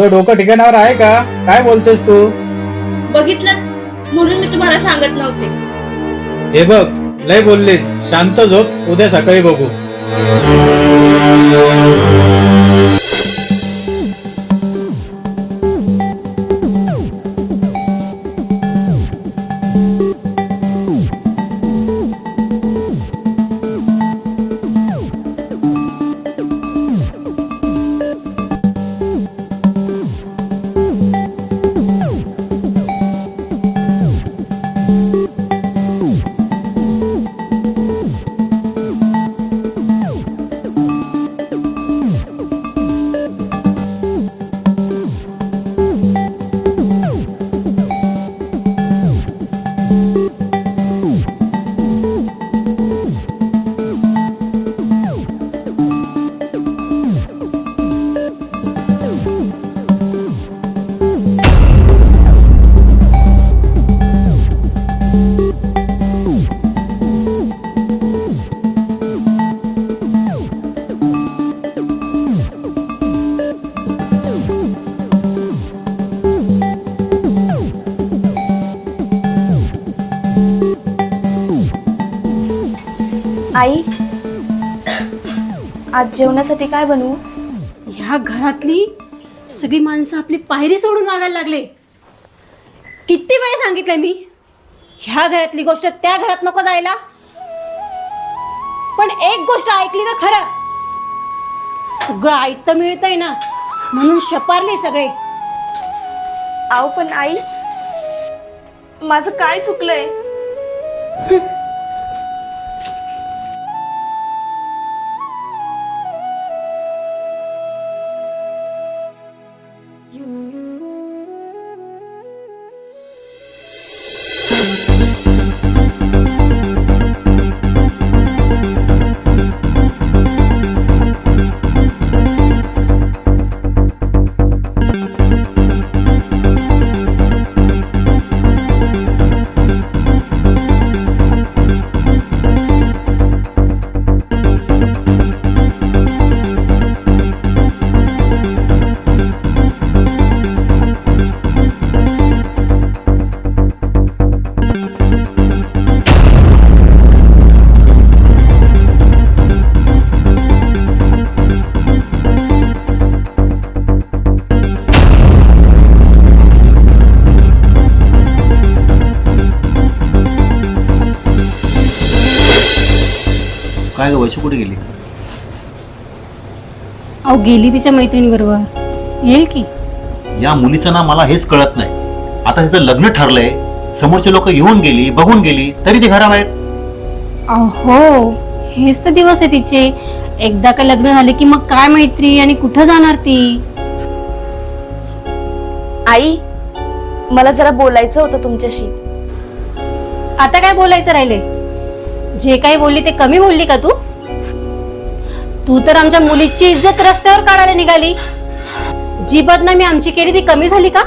तुझं डोकं ठिकाणावर आहे का? काय बोलतेस तू? बघितलं म्हणून मी तुम्हाला सांगत नव्हते. हे बघ, लय बोललीस. शांत झोप, उद्या सकाळी बघू. आई, आज जेवणासाठी काय बनवू? ह्या घरातली सगळी माणसं आपली पायरी सोडून वागायला लागले. किती वेळ सांगितलंय मी, ह्या घरातली गोष्ट त्या घरात नको जायला. पण एक गोष्ट ऐकली ना, खरं सगळं ऐकतं मिळतंय ना, म्हणून शपारले सगळे. आव पण आई, माझं काय चुकलंय? काय ग वैशू कुठे गेली? अहो गेली तिच्या मैत्रिणी बरोबर. येईल की. या मुलीचं ना मला हेच कळत नाही. आता तिचं लग्न ठरलंय, समोरचे लोक येऊन गेली, बघून गेली, तरी ती घराबाहेर. अहो हेच तर दिवस आहे तिचे. एकदा का लग्न झाले की मग काय मैत्री आणि कुठं जाणार ती? आई, मला जरा बोलायचं होतं तुमच्याशी. आता काय बोलायचं राहिले? जे काही बोलली ते कमी बोलली का तू? तू तर आमच्या मुलीची इज्जत रस्त्यावर काढायला निघाली. जी बदनामी आमची केली ती कमी झाली का?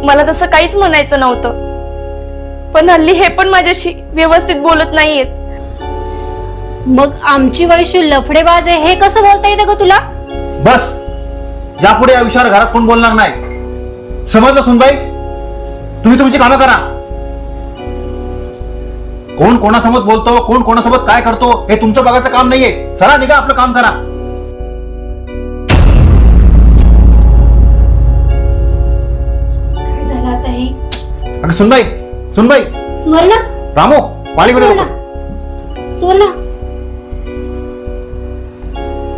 मला तसं काहीच म्हणायचं नव्हतं, पण हल्ली हे पण माझ्याशी व्यवस्थित बोलत नाहीयेत. मग आमची वैशू लफडेबाज आहे हे कसं बोलता येतं ग तुला? बस, यापुढे या विषयावर घरात कोण बोलणार नाही. समजलं सुनबाई? तुम्ही तुमची कामं करा. कोण कोणासोबत बोलतो, कोण कोणासोबत काय करतो हे तुमचं बघायचं काम नाहीये. चला निघा, आपलं काम करा. काय झालं आता हे? अगं सुनबाई, सुनबाई, सुवर्णा, रामो, पाणी कडे सुवर्णा, सुवर्णा,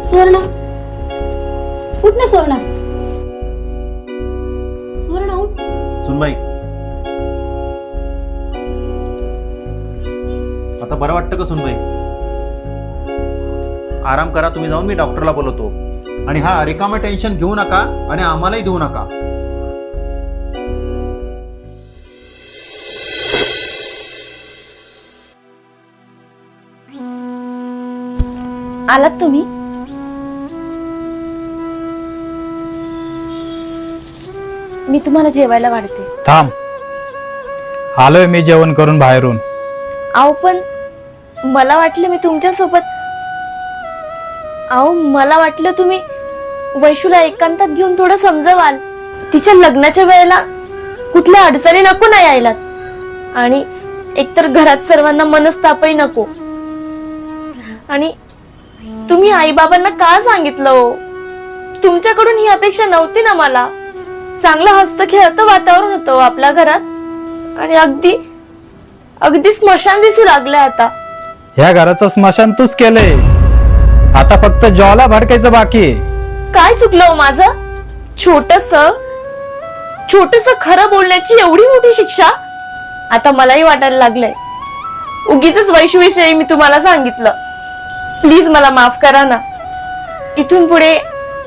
सुवर्णा, उठ ना सुवर्णा. सुवर्णा उठ. सुनबाई, आता बरं वाटतं का सुनबाई? आराम करा तुम्ही जाऊन, मी डॉक्टरला बोलवतो. आणि हा रिकामा टेन्शन घेऊ नका आणि आम्हालाही देऊ नका. आलात तुम्ही? मी तुम्हाला जेवायला वाढते. थांब, आलोय मी जेवण करून बाहेरून. आहो पण मला वाटलं मी तुमच्या सोबत. आहो मला वाटलं तुम्ही वैशूला एकांतात घेऊन थोडं समजवाल. तिच्या लग्नाच्या वेळेला कुठल्या अडचणी नको ना यायला, आणि एकतर घरात सर्वांना मनस्तापही नको. आणि तुम्ही आई बाबांना का सांगितलं हो? तुमच्याकडून ही अपेक्षा नव्हती ना मला. चांगलं हसत खेळतं वातावरण होतं हो आपल्या घरात, आणि अगदी अगदी स्मशान दिसू लागलंय आता. ह्या घराचं स्मशान तूच केलंय, आता फक्त जॉला भडकायचं बाकी आहे. काय चुकलं हो माझं? छोटस खरं बोलण्याची एवढी मोठी शिक्षा आता मलाही वाटायला लागलंय. उगीच वैशूविषयी मी तुम्हाला सांगितलं. प्लीज मला माफ करा ना. इथून पुढे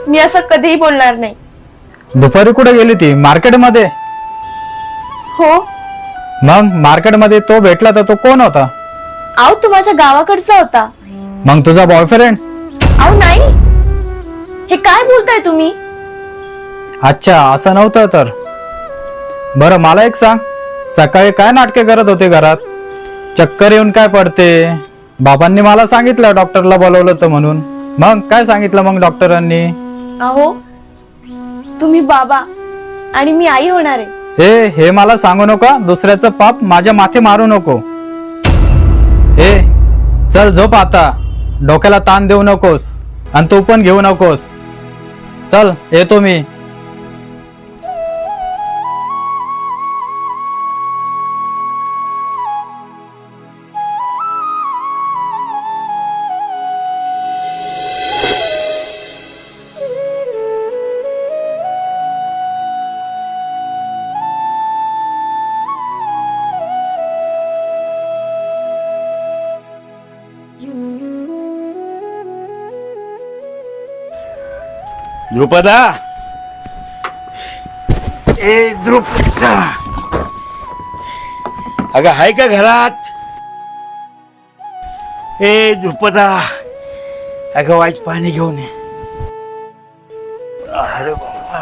मी असं कधीही बोलणार नाही. दुपारी कुठे गेली ती? मार्केटमध्ये? हो. मग मार्केटमध्ये तो भेटला तर तो कोण होता? आहो, तो माझ्या गावाकडचा होता. मग तुझा बॉयफ्रेंड? आहो नाही, हे काय बोलताय तुम्ही? अच्छा, असं नव्हतं तर. बरं मला एक सांग, सकाळी काय नाटके करत होते घरात? चक्कर येऊन काय पडते? बाबांनी मला सांगितलं डॉक्टरला बोलवलं होतं म्हणून. मग काय सांगितलं मग डॉक्टरांनी? अहो, तुम्ही बाबा आणि मी आई होणार आहे. हे मला सांगू नका. दुसऱ्याचं पाप माझ्या माथे मारू नको. चल झोप आता. डोक्याला ताण देऊ नकोस आणि तू पण घेऊ नकोस. चल येतो मी. द्रुपदा, ए द्रुपदा, अगं हाय का घरात? ए द्रुपदा, अगं वाईच पाणी घेऊन ये. अरे बाबा,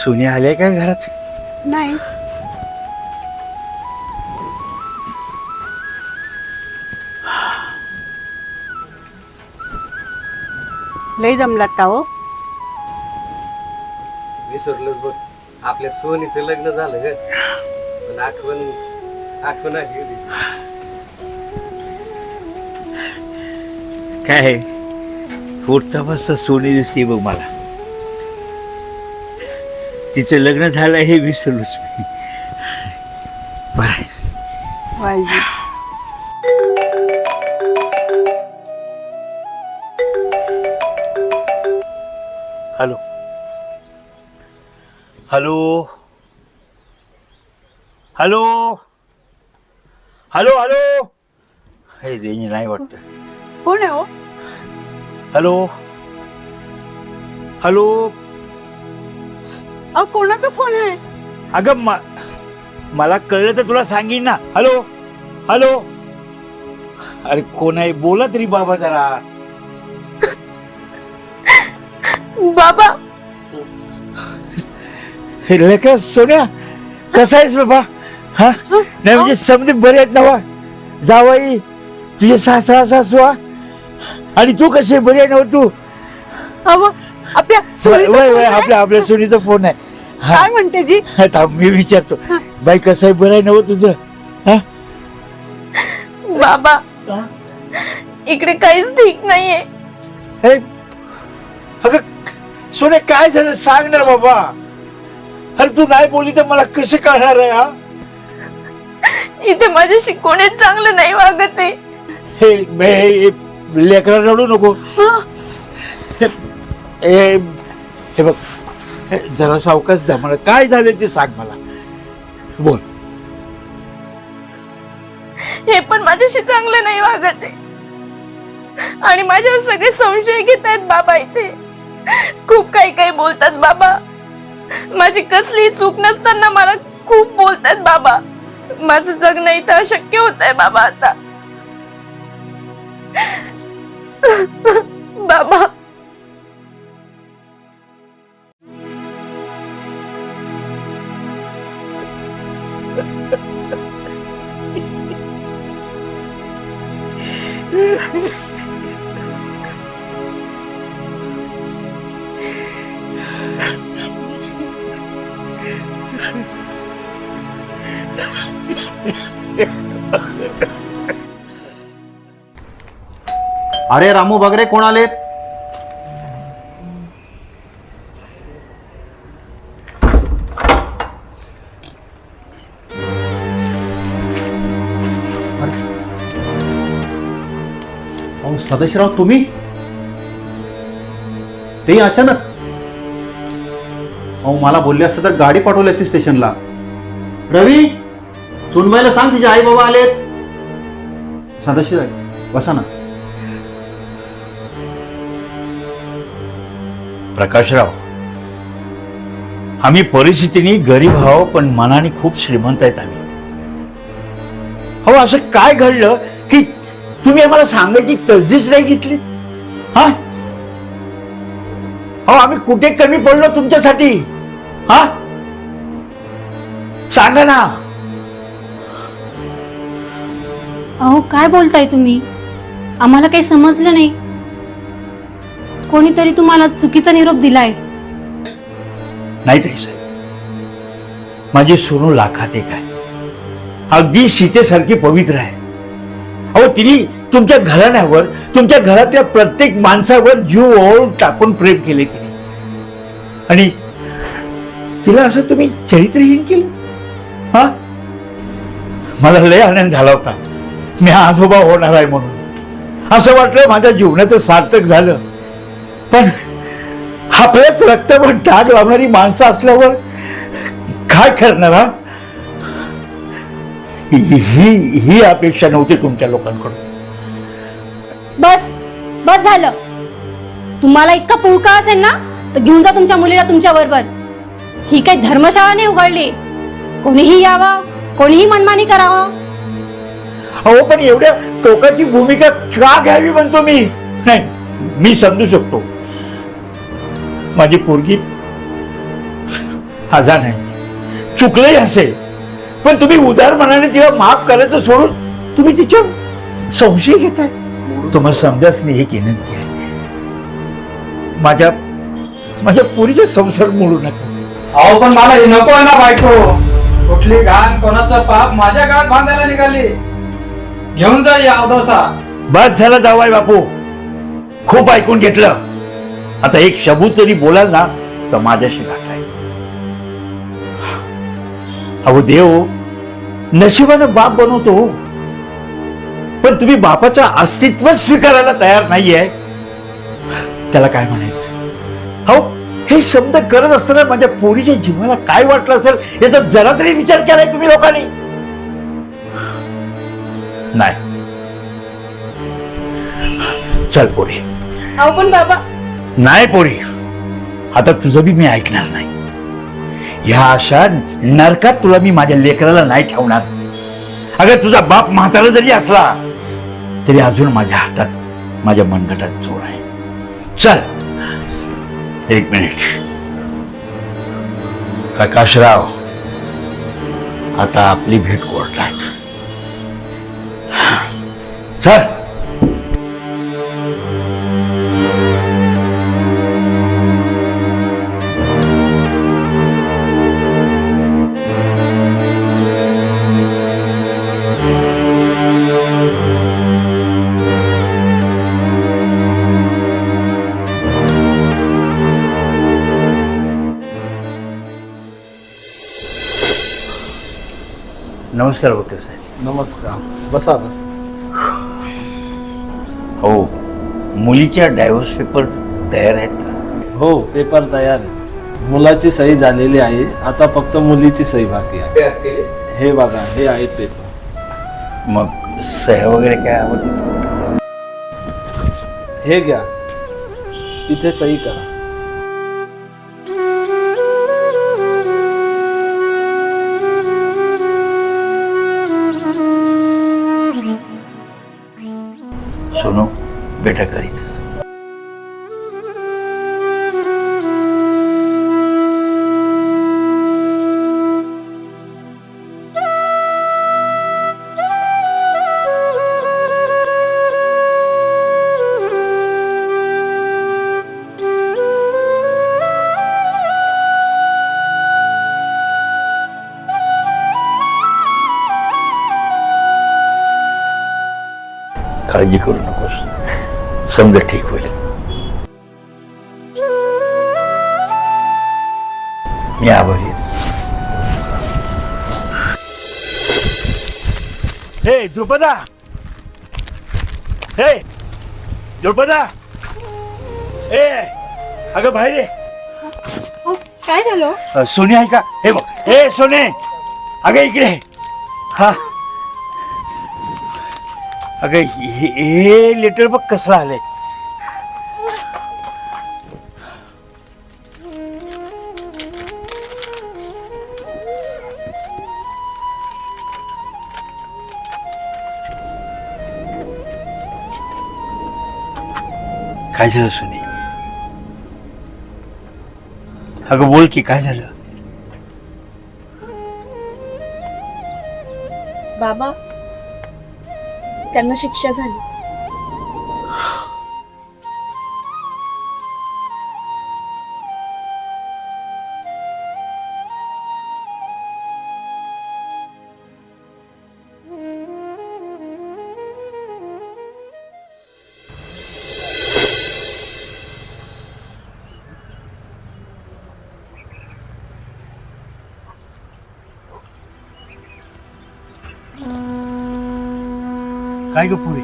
सुनी आले का घरात? नाही. लय जमलात का हो? विसरलोच बघ, आपल्या सोनीचं लग्न झालं ग, पण आठवण आली होती. काय उठता बसता सोनी दिसते बघ मला. तिचं लग्न झालं हे विसरलोच मी. बरं, YG. Hello hello hello hello hello. हे रेंज नाही वाटत. कोण आहे हो? Hello hello. अहो, कोणाचा फोन आहे? अगं मला कळलं तर तुला सांगीन ना. Hello hello. अरे कोण आहे? बोला तरी बाबा जरा. बाबा, हे लेकरं सोन्या, कसा आहेस बाबा? हा नाही म्हणजे समजे बरे आहेत ना वा? जावाई, तुझे सासरा सासवा, आणि तू कशी बरी आहे ना तू? अहो, आपल्या सोनीचा वय फोन वय आहे? आपल्या सोनीचा फोन आहे. काय म्हणते जी? थांब, मी विचारतो. बाई कसं आहे, बरं आहे ना तुझं? हा बाबा, इकडे काहीच ठीक नाहीये. हे अगं सोने, काय झालं सांग ना बाबा. अरे तू नाही बोलली तर मला कसं कळणार आहे? हा इथे माझ्याशी कोणीच चांगलं नाही वागत आहे. हे लेकरा रडू नको. हे बघ, जरा सावकाश द्या मला. काय झालं ते सांग मला. बोल. हे पण माझ्याशी चांगलं नाही वागत आहे, आणि माझ्यावर सगळे संशय घेत आहेत बाबा. इथे खूप काही बोलतात बाबा. माझी कसली चूक नसताना मला खूप बोलतात बाबा. माझं जगणं इथं अशक्य होत आहे बाबा आता. बाबा, अरे रामू बगरे कोण आलेत? अहो सदाशिवराव, तुम्ही ते अचानक? अहो मला बोलले असते तर गाडी पाठवली असती स्टेशनला. रवी, सुनबाईला सांग तिचे आई बाबा आलेत. सदाशिवराव बसा ना. प्रकाशराव, आम्ही परिस्थितीने गरीब आहो पण मनाने खूप श्रीमंत आहेत आम्ही. हो, असं काय घडलं की तुम्ही आम्हाला सांगायची तसदीच नाही घेतली? हा, हो, आम्ही कुठे कमी पडलो तुमच्यासाठी? हा, सांगा ना. अहो काय बोलताय तुम्ही? आम्हाला काही समजलं नाही. कोणीतरी तुम्हाला चुकीचा निरोप दिलाय. नाही ताई साहेब, माझी सोनू लाखात एक आहे, अगदी सीतेसारखी पवित्र आहे. अहो, तिने तुमच्या घराण्यावर, तुमच्या घरातल्या प्रत्येक माणसावर जीव ओळून टाकून प्रेम केले तिने, आणि तिला असं तुम्ही चरित्रहीन केलं. हा, मला लय आनंद झाला होता मी आजोबा होणार आहे म्हणून. असं वाटलं माझ्या जीवनाचं सार्थक झालं. पण आपल्याच रक्तावर डाग लावणारी माणसं असल्यावर काय करणार? हा, ही अपेक्षा नव्हती तुमच्या लोकांकडून. बस बस झालं. तुम्हाला इतका पुळका असेल ना तर घेऊन जा तुमच्या मुलीला तुमच्या बरोबर. ही काही धर्मशाळा नाही उघडली. कोणीही यावं, कोणीही मनमानी करावं. अहो, पण एवढ्या टोकाची भूमिका का घ्यावी म्हणतो मी. नाही, मी समजू शकतो माझी पोरगी आजान आहे, चुकलंही असेल, पण तुम्ही उदार मनाने तिला माफ करायचं सोडून तुम्ही तिच्या संशय घेताय. तुम्हाला समजाच नाही, एक विनंती आहे, माझ्या पोरीचा संसार मोडू नका. अहो पण मला हे नको आहे ना बायको. कुठली घाण कोणाचं पाप माझ्या गावात बांधायला निघाली. घेऊन जा या अवधसा. बस झालं जावाय बापू, खूप ऐकून घेतलं. आता एक शब्द तरी बोलाल ना तर माझ्याशी गाठ आहे. अहो, देव नशिबानं बाप बनवतो, पण तुम्ही बापाचं अस्तित्व स्वीकारायला तयार नाहीये. त्याला काय म्हणायचं? अहो, हे शब्द करत असताना माझ्या पोरीच्या जीवाला काय वाटलं असेल याचा जरा तरी विचार केलाय तुम्ही लोकांनी? नाही. चल पोरी. अहो पण बाबा, नाही पोरी, आता तुझं बी मी ऐकणार नाही. ह्या अशा नरकात तुला मी माझ्या लेकराला नाही ठेवणार. अगं, तुझा बाप म्हातारा जरी असला तरी अजून माझ्या हातात, माझ्या मनगटात जोर आहे. चल, एक मिनिट. प्रकाशराव, आता आपली भेट कोर्टात. चल. नमस्कार वकील साहेब. नमस्कार. बसा बस. हो, मुलीच्या डायव्होर्स पेपर तयार आहेत का? हो, पेपर तयार आहे. मुलाची सही झालेली आहे, आता फक्त मुलीची सही बाकी आहे. हे बघा, हे आहे पेपर. मग सह्या वगैरे काय हवं? हे घ्या, इथे सही करा. सोनू, बेटा करीत काळजी करू नकोस, समजा ठीक होईल. मी आभारी आहे. हे द्रुपदा, हे द्रुपदा, ए अगं बाहेर ये. काय झालं? सोने आहे का? हे बघ, हे सोने, अगं इकडे. हा अगं हे लेटर बघ कसलं आलंय. काय झालं सोने? अगं बोल की काय झालं? बाबा, त्यांना शिक्षा झाली. काय ग पुरे?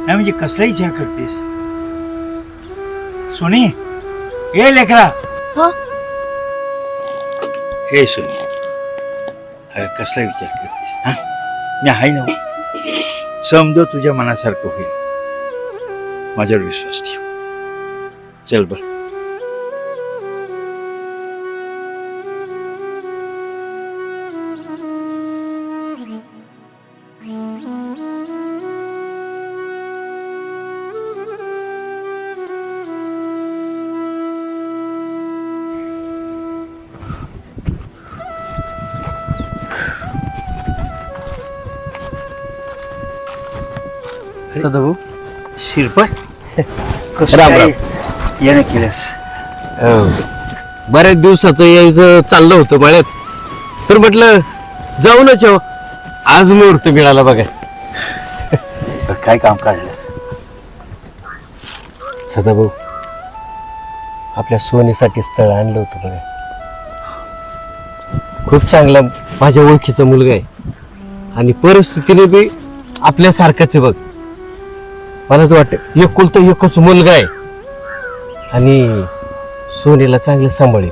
नाही म्हणजे कसला विचार करतेस सोनी? ए लेकरा, हे सोनी, अरे कसला विचार करतेस? हा, मी आहे ना, समजा तुझ्या मनासारखं होईल. माझ्यावर विश्वास ठेव. चल बर. सदाभाऊ, शिरपत, राम राम. येणं केलंस? बऱ्याच दिवसाचं यायचं चाललं होतं मळ्यात, तर म्हटलं जाऊनच येऊ. आज मुहूर्त मिळाला बघा. काय काम काढलंस? सदाभाऊ, आपल्या सोनीसाठी स्थळ आणलं होतं बघा. खूप चांगला माझ्या ओळखीचा मुलगा आहे आणि परिस्थितीने बी आपल्यासारखाच आहे बघ. मला तर वाटतं एकुलता एकच मुलगा आहे आणि सोनीला चांगलं सांभाळेल,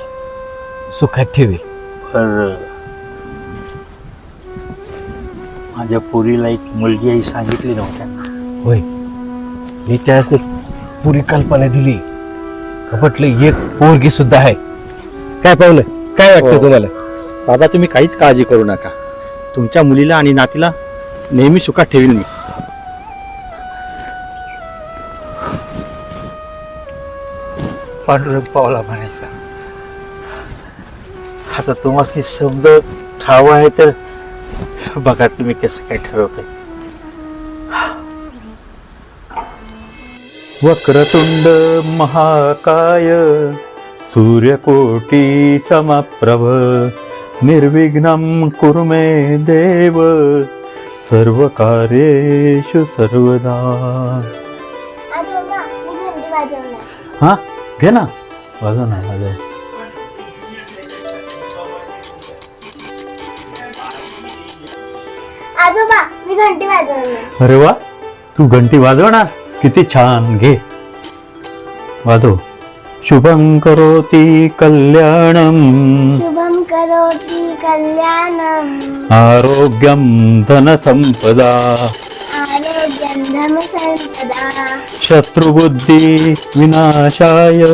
सुखात ठेवेल. पर माझ्या पोरीला एक मुलगी आई सांगितली नव्हत्या. होय, मी त्यास पुरी कल्पना दिली. म्हटलं एक पोरगी सुद्धा आहे. काय पाहुणं, काय वाटतं तुम्हाला? बाबा, तुम्ही काहीच काळजी करू नका. तुमच्या मुलीला आणि नातीला नेहमी सुखात ठेवील मी. पांडुरंग पावला म्हणायचा. आता तुम्हाला समज ठाव आहे तर बघा तुम्ही कसं काय ठरवताय. वक्रतुंड महाकाय सूर्यकोटी समप्रभ निर्विघ्नं कुरु मे देव सर्व कार्येषु सर्वदा. हा, घे ना, वाजव ना, वाजव. आजोबा, मी घंटी वाजवणार. अरे वा, तू घंटी वाजवणार? किती छान, घे वाजव. शुभं करोति कल्याणं शुभम करोति कल्याणम आरोग्यं धनसंपदा आरोग्यम धन संपदा शत्रुबुद्धी विनाशाय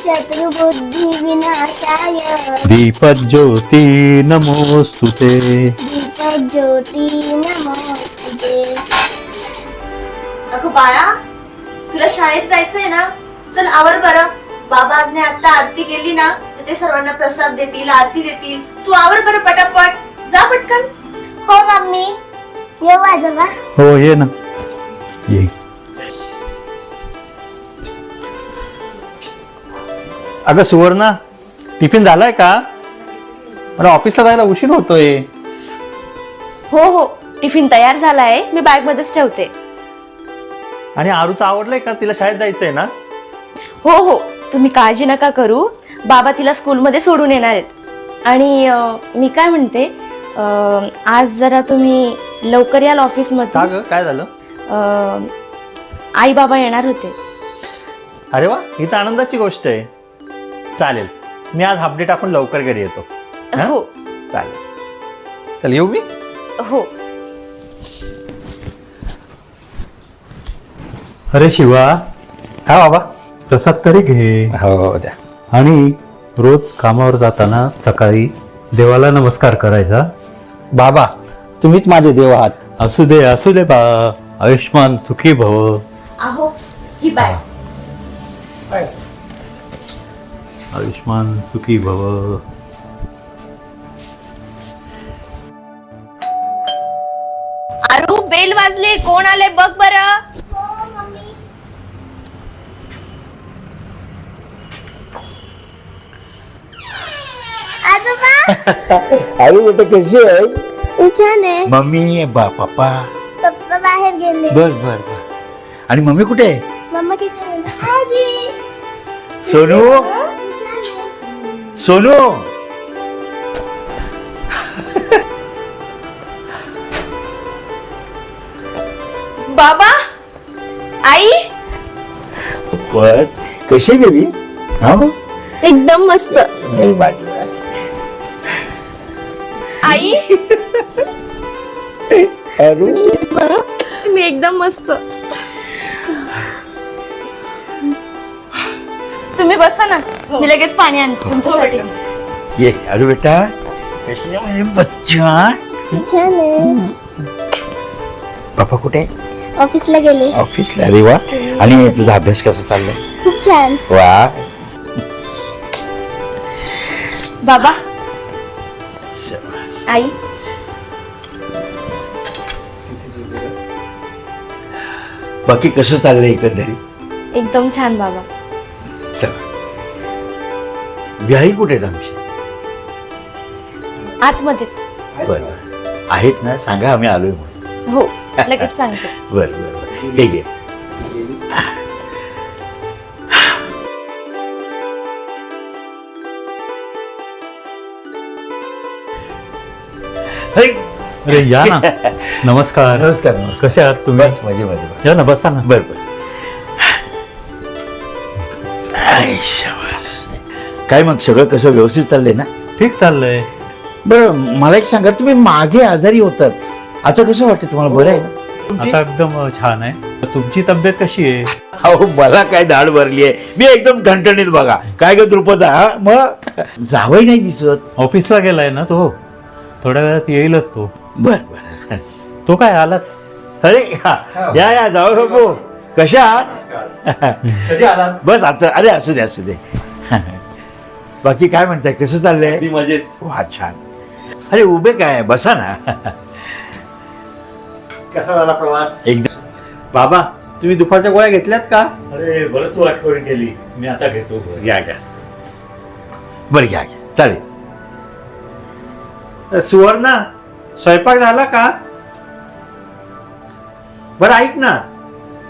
शत्रुबुद्धि विनाशाय दीपज्योती नमोस्तुते. दीपज्योती नमोस्तुते. अगं बाळा, तुला शाळेत जायचंय ना? चल आवर बरं. बाबांनी आता आरती केली ना तर ते सर्वांना प्रसाद देतील, आरती देतील. तू आवर बरं पटापट, जा पटकन. हो मम्मी, येऊ आजोबा. हो, ये ना, ये. अगं सुवर्णा, टिफिन झालाय का? मला ऑफिसला जायला उशीर होतोय. हो हो, टिफिन तयार झालाय, मी बॅग मध्येच ठेवते. आणि आरूचं आवडलंय का? तिला शाळेत जायचंय ना? हो हो, तुम्ही काळजी नका करू. बाबा तिला स्कूलमध्ये सोडून येणार आहेत. आणि मी काय म्हणते, आज जरा तुम्ही लवकर याल का ऑफिसमध्ये. ग, काय झालं? आई बाबा येणार होते. अरे वा, ही तर आनंदाची गोष्ट आहे. चालेल, मी आज हाफ डे टाकून लवकर घरी येतो. हा? हो चालेल, चल येऊ मी. हो. अरे शिवा, हा बाबा. प्रसाद तरी घे. हो द्या. आणि रोज कामावर जाताना सकाळी देवाला नमस्कार करायचा. बाबा, तुम्हीच माझे देव आहात. असू दे बा. आयुष्मान सुखी भव. अहो, ही बॅग. आयुष्मान सुखी भव. अरू, बेल वाजली, कोण आले बघ बरं. अरे बेटा कशी आहे? छान आहे. Mummy papa. पप्पा बाहेर गेले. बर बर बर. आणि मम्मी कुठे आहे? मम्मा किती आजी. सोनू, सोनू. बाबा, आई. बर, कशी बेबी? हा, एकदम मस्त. आई, अरे मी एकदम मस्त. तुम्ही बसा ना, मी लगेच पाणी आणते तुमच्यासाठी. ये. अरे बेटा कशी आहे माझे बच्चा? छान आहे. पप्पा कुठे आहे? ऑफिसला गेले. ऑफिसला. अरे वा. आणि तुझा अभ्यास कसा चाललाय? खूप छान. वा. बाबा, आई. बाकी कसं चाललंय एकंदरीत? एकदम छान बाबा. चला, बिहाई कुठे आहेत आमची? आतमध्ये. बरं आहेत ना? सांगा, आम्ही आलोय म्हणून. हो, लगेच सांगते. बरं बरं बरं. हे घे. अरे अरे या ना. नमस्कार. नमस्कार नमस्कार. कसे आहात तुम्ही? बस मजेमध्ये. या ना, बसा ना. बर बर. आय, शाबास. काय मग सगळं कसं व्यवस्थित चाललंय ना? ठीक चाललंय. बरं, मला एक सांगा, तुम्ही मागे आजारी होतात, आता कसं वाटतं तुम्हाला? बरं आहे ना? आता एकदम छान आहे. तुमची तब्येत कशी आहे? अहो, मला काय दाढ भरली आहे, मी एकदम ठणठणीत. बघा काय ग द्रुपदा, हा? मग जावई नाही दिसत. ऑफिसला गेलाय ना तो. थोड्या वेळात येईलच तो. बर बर. तो काय आलाच? अरे या या जाऊ बाबू, कशा आहात? कधी आलात? बस आता. अरे असू दे असू दे. बाकी काय म्हणताय, कसं चाललंय? मजेत. वा, छान. अरे उभे काय, बसा ना. कसा झाला प्रवास? एकदम. बाबा, तुम्ही दुपारच्या गोळ्या घेतल्यात का? अरे बरं, तू आठवण केली. मी आता घेतो. घ्या घ्या. बरं घ्या घ्या, चालेल. सुवर्णा, स्वयंपाक झाला का? बरं ऐक ना,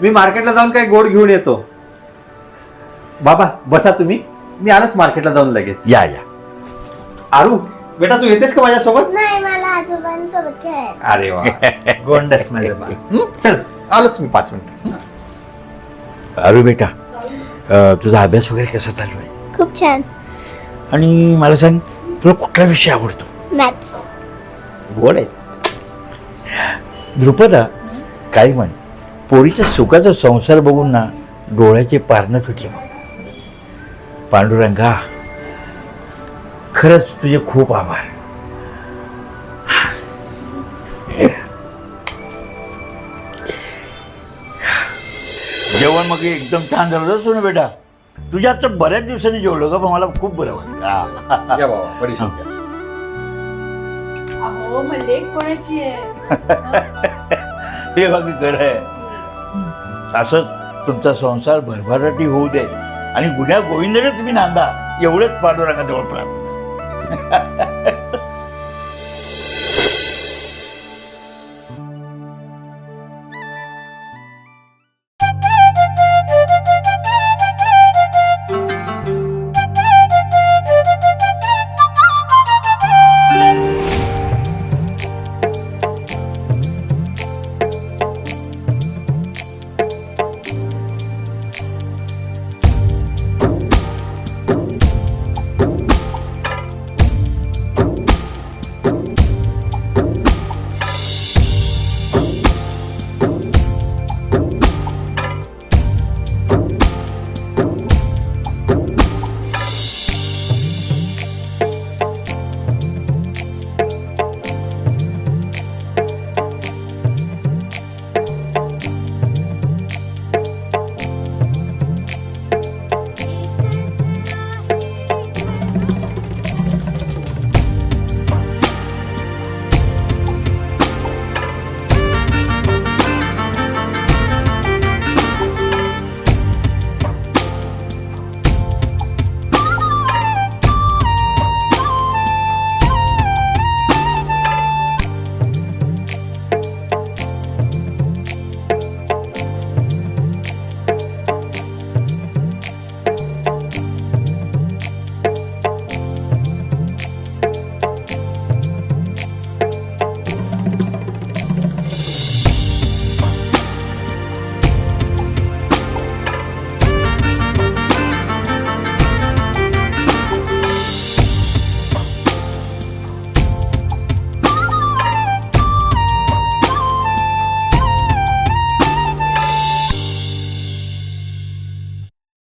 मी मार्केटला जाऊन काही गोड घेऊन येतो. बाबा बसा तुम्ही, मी आलोच मार्केटला जाऊन लगेच. या या. आरू बेटा, तू येतेस का माझ्यासोबत? नाही, मला आजोबांसोबत खेळायचं. अरे वा, गोंडस माझं बा. चल आलोच मी 5 मिनिट. अरे बेटा, तुझा अभ्यास वगैरे कसा चालू आहे? खूप छान. आणि मला सांग, तुला कुठला विषय आवडतो? मॅथ्स. गोड आहे. द्रुपदा, काय म्हण, पोरीच्या सुखाचा संसार बघून ना डोळ्याचे पारणं फिटले. पांडुरंगा, खरंच तुझे खूप आभार. जेवण मग एकदम छान झालं होतं सोनू बेटा. तुझ्या आता बऱ्याच दिवसांनी जेवलो का, पण मला खूप बरं वाटलं. या बाबा, बडीशेप घ्या. कोणाची आहे? हे बाकी खरं आहे. असंच तुमचा संसार भरभराटी होऊ दे आणि गुन्ह्या गोविंदाने तुम्ही नांदा, एवढंच पांडुरंगाजवळ प्रार्थना.